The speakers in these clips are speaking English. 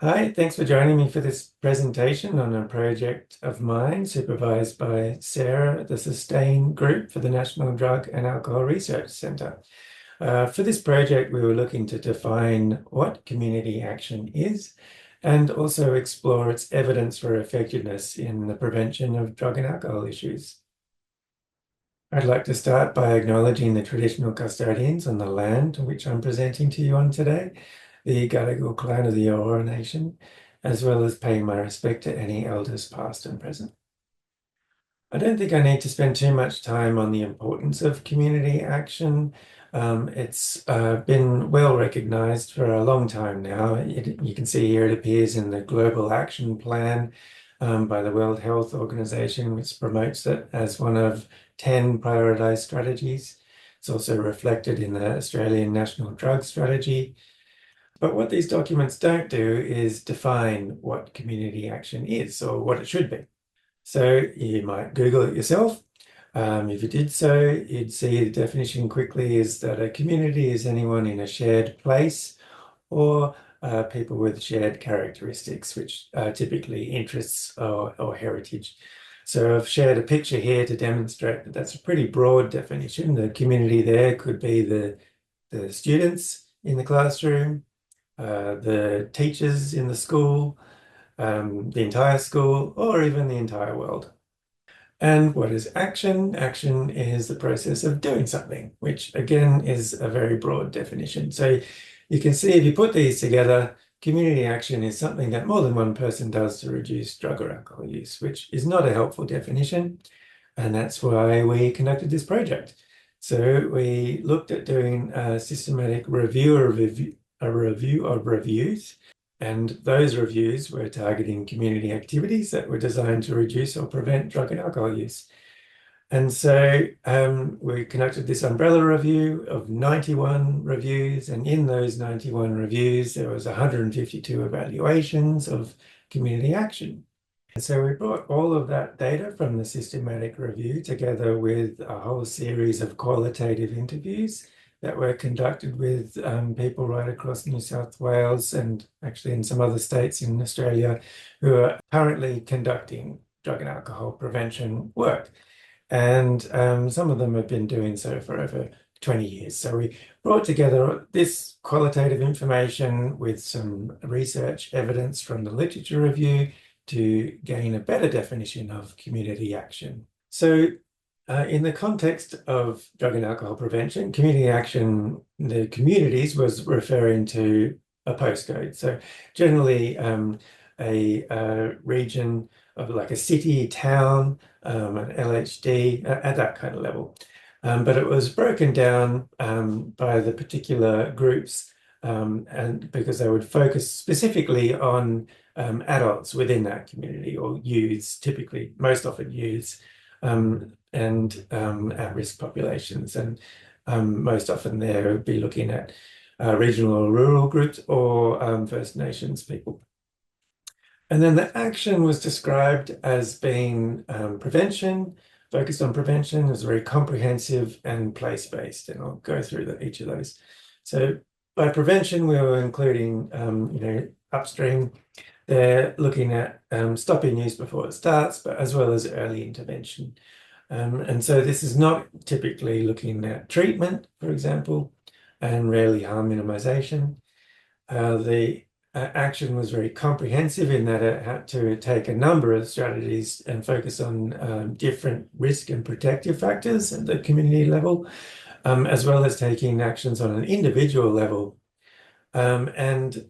Hi, thanks for joining me for this presentation on a project of mine supervised by Sarah at the Sustain Group for the National Drug and Alcohol Research Centre. For this project, we were looking to define what community action is and also explore its evidence for effectiveness in the prevention of drug and alcohol issues. I'd like to start by acknowledging the traditional custodians on the land which I'm presenting to you on today, the Gadigal clan of the Eora Nation, as well as paying my respect to any elders past and present. I don't think I need to spend too much time on the importance of community action. It's been well recognized for a long time now. You can see here it appears in the Global Action Plan by the World Health Organization, which promotes it as one of 10 prioritized strategies. It's also reflected in the Australian National Drug Strategy. But what these documents don't do is define what community action is or what it should be. So you might Google it yourself. If you did so, you'd see the definition quickly is that a community is anyone in a shared place or people with shared characteristics, which are typically interests or heritage. So I've shared a picture here to demonstrate that that's a pretty broad definition. The community there could be the students in the classroom, the teachers in the school, the entire school, or even the entire world. And what is action? Action is the process of doing something, which again is a very broad definition. So you can see if you put these together, community action is something that more than one person does to reduce drug or alcohol use, which is not a helpful definition. And that's why we conducted this project. So we looked at doing a systematic review of reviews. And those reviews were targeting community activities that were designed to reduce or prevent drug and alcohol use. And so we conducted this umbrella review of 91 reviews. And in those 91 reviews, there was 152 evaluations of community action. And so we brought all of that data from the systematic review together with a whole series of qualitative interviews that were conducted with people right across New South Wales and actually in some other states in Australia who are currently conducting drug and alcohol prevention work. And some of them have been doing so for over 20 years. So we brought together this qualitative information with some research evidence from the literature review to gain a better definition of community action. So in the context of drug and alcohol prevention, community action, the communities was referring to a postcode. So generally a region of like a city, town, an LHD at that kind of level. But it was broken down by the particular groups and because they would focus specifically on adults within that community or youths, typically, most often youths, and at-risk populations. And most often there would be looking at regional or rural groups or First Nations people. And then the action was described as being prevention, focused on prevention, is very comprehensive and place-based, and I'll go through each of those. So by prevention, we were including, upstream. They're looking at stopping use before it starts, but as well as early intervention. And so this is not typically looking at treatment, for example, and rarely harm minimization. The action was very comprehensive in that it had to take a number of strategies and focus on different risk and protective factors at the community level, as well as taking actions on an individual level, and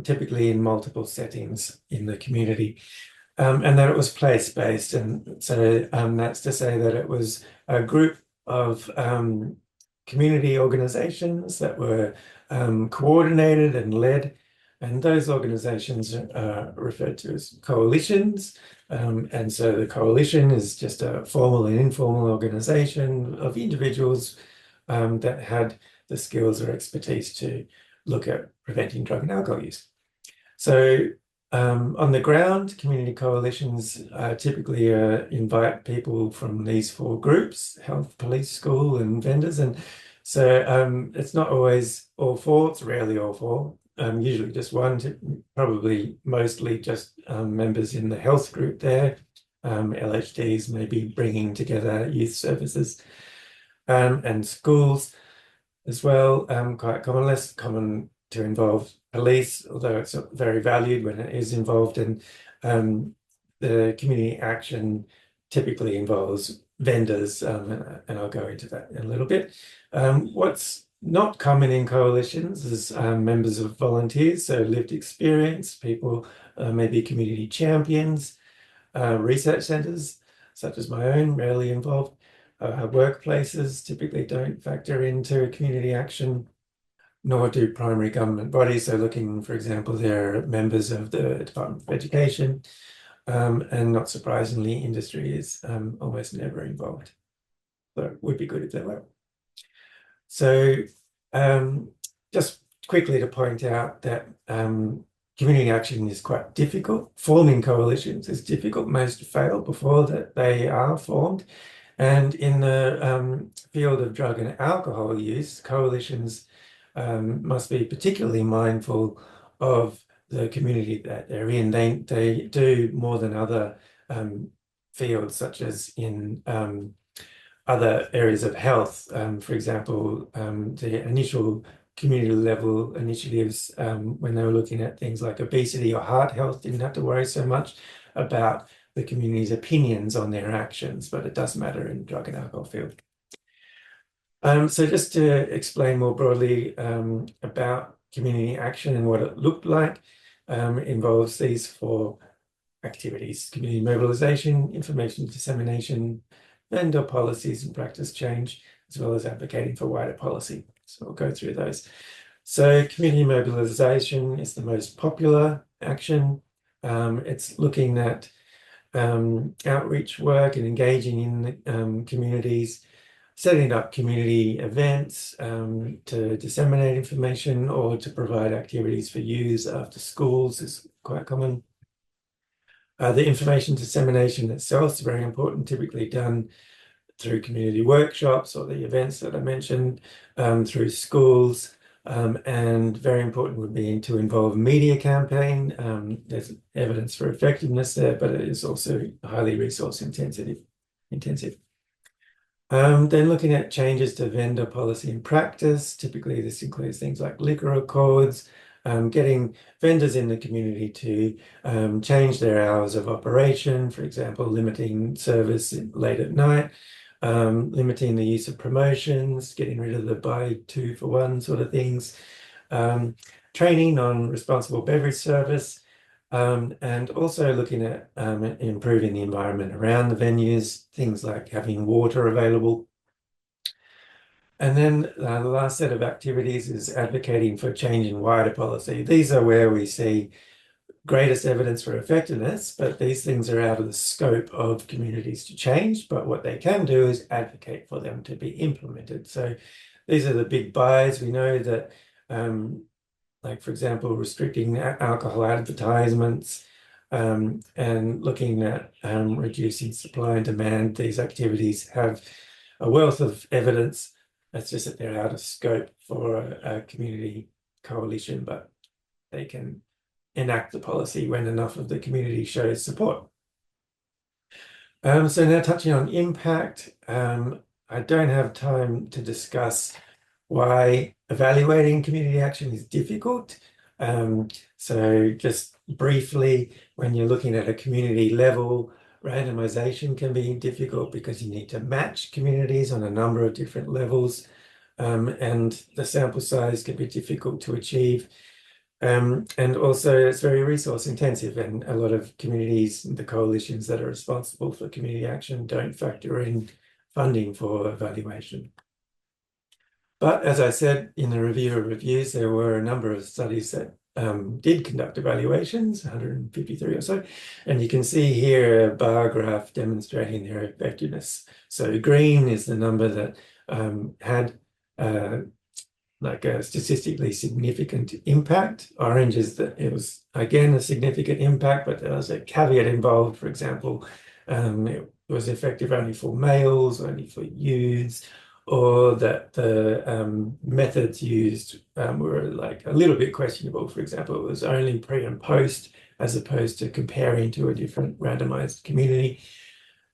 typically in multiple settings in the community. And that it was place-based. And so that's to say that it was a group of community organizations that were coordinated and led. And those organizations are referred to as coalitions. And so the coalition is just a formal and informal organization of individuals that had the skills or expertise to look at preventing drug and alcohol use. So on the ground, community coalitions typically invite people from these four groups: health, police, school, and vendors. And so it's not always all four, it's rarely all four. usually just one, probably mostly just members in the health group there. LHDs maybe bringing together youth services and schools as well. Quite common, less common to involve police, although it's very valued when it is involved. And the community action typically involves vendors, and I'll go into that in a little bit. What's not common in coalitions is members of volunteers, so lived experience, people, maybe community champions, research centres, such as my own, rarely involved. Workplaces typically don't factor into community action, nor do primary government bodies. So looking, for example, they're members of the Department of Education, and not surprisingly, industry is almost never involved. So it would be good if they were. So just quickly to point out that community action is quite difficult. Forming coalitions is difficult. Most fail before that they are formed. And in the field of drug and alcohol use, coalitions must be particularly mindful of the community that they're in. They do more than other fields, such as in other areas of health. For example, the initial community level initiatives, when they were looking at things like obesity or heart health, didn't have to worry so much about the community's opinions on their actions, but it does matter in the drug and alcohol field. So just to explain more broadly about community action and what it looked like, involves these four activities: community mobilization, information dissemination, vendor policies and practice change, as well as advocating for wider policy. So we'll go through those. So community mobilization is the most popular action. It's looking at outreach work and engaging in the communities, setting up community events to disseminate information or to provide activities for use after schools is quite common. The information dissemination itself is very important, typically done through community workshops or the events that I mentioned, through schools, and very important would be to involve media campaign. There's evidence for effectiveness there, but it is also highly resource intensive. Then looking at changes to vendor policy and practice, typically this includes things like liquor accords, getting vendors in the community to change their hours of operation, for example, limiting service late at night, limiting the use of promotions, getting rid of the buy two for one sort of things, training on responsible beverage service, and also looking at improving the environment around the venues, things like having water available. And then the last set of activities is advocating for change in wider policy. These are where we see greatest evidence for effectiveness, but these things are out of the scope of communities to change. But what they can do is advocate for them to be implemented. So these are the big buys. We know that, like, for example, restricting alcohol advertisements and looking at reducing supply and demand. These activities have a wealth of evidence. It's just that they're out of scope for a community coalition, but they can enact the policy when enough of the community shows support. So now touching on impact, I don't have time to discuss why evaluating community action is difficult. So just briefly, when you're looking at a community level, randomization can be difficult because you need to match communities on a number of different levels, and the sample size can be difficult to achieve. And also it's very resource intensive, and a lot of communities, the coalitions that are responsible for community action, don't factor in funding for evaluation. But as I said in the review of reviews, there were a number of studies that did conduct evaluations, 153 or so, and you can see here a bar graph demonstrating their effectiveness. So green is the number that had like a statistically significant impact. Orange is that it was, again, a significant impact, but there was a caveat involved. For example, it was effective only for males, only for youths, or that the methods used were like a little bit questionable. For example, it was only pre and post as opposed to comparing to a different randomized community.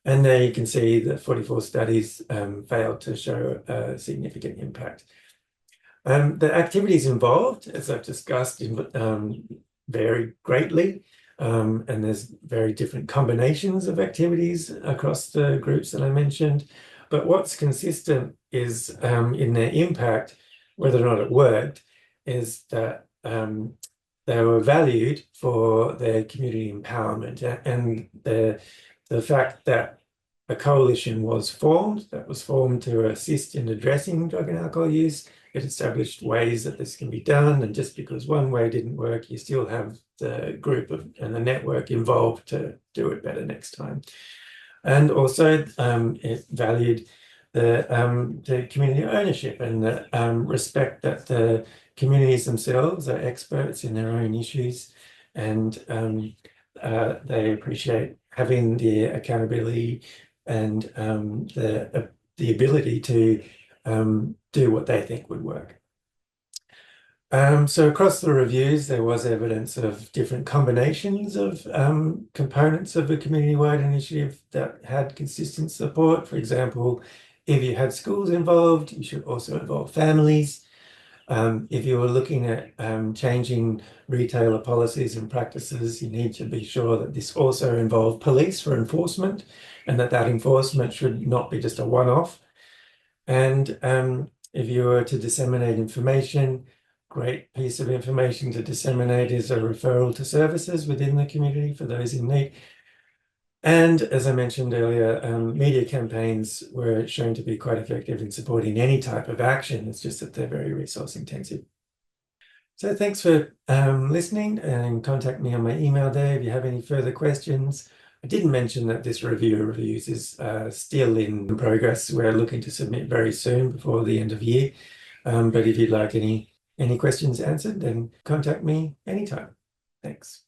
And there you can see that 44 studies failed to show a significant impact. The activities involved, as I've discussed, vary greatly. And there's very different combinations of activities across the groups that I mentioned. But what's consistent is in their impact, whether or not it worked, is that they were valued for their community empowerment and the fact that a coalition was formed to assist in addressing drug and alcohol use. It established ways that this can be done, and just because one way didn't work, you still have the group and the network involved to do it better next time. And also, it valued the community ownership and the respect that the communities themselves are experts in their own issues, and they appreciate having the accountability and the ability to do what they think would work. So across the reviews, there was evidence of different combinations of components of a community-wide initiative that had consistent support. For example, if you had schools involved, you should also involve families. If you were looking at changing retailer policies and practices, you need to be sure that this also involved police for enforcement, and that enforcement should not be just a one-off. And if you were to disseminate information, great piece of information to disseminate is a referral to services within the community for those in need. And as I mentioned earlier, media campaigns were shown to be quite effective in supporting any type of action. It's just that they're very resource intensive. So thanks for listening, and contact me on my email there if you have any further questions. I didn't mention that this review of reviews is still in progress. We're looking to submit very soon before the end of the year. But if you'd like any questions answered, then contact me anytime. Thanks.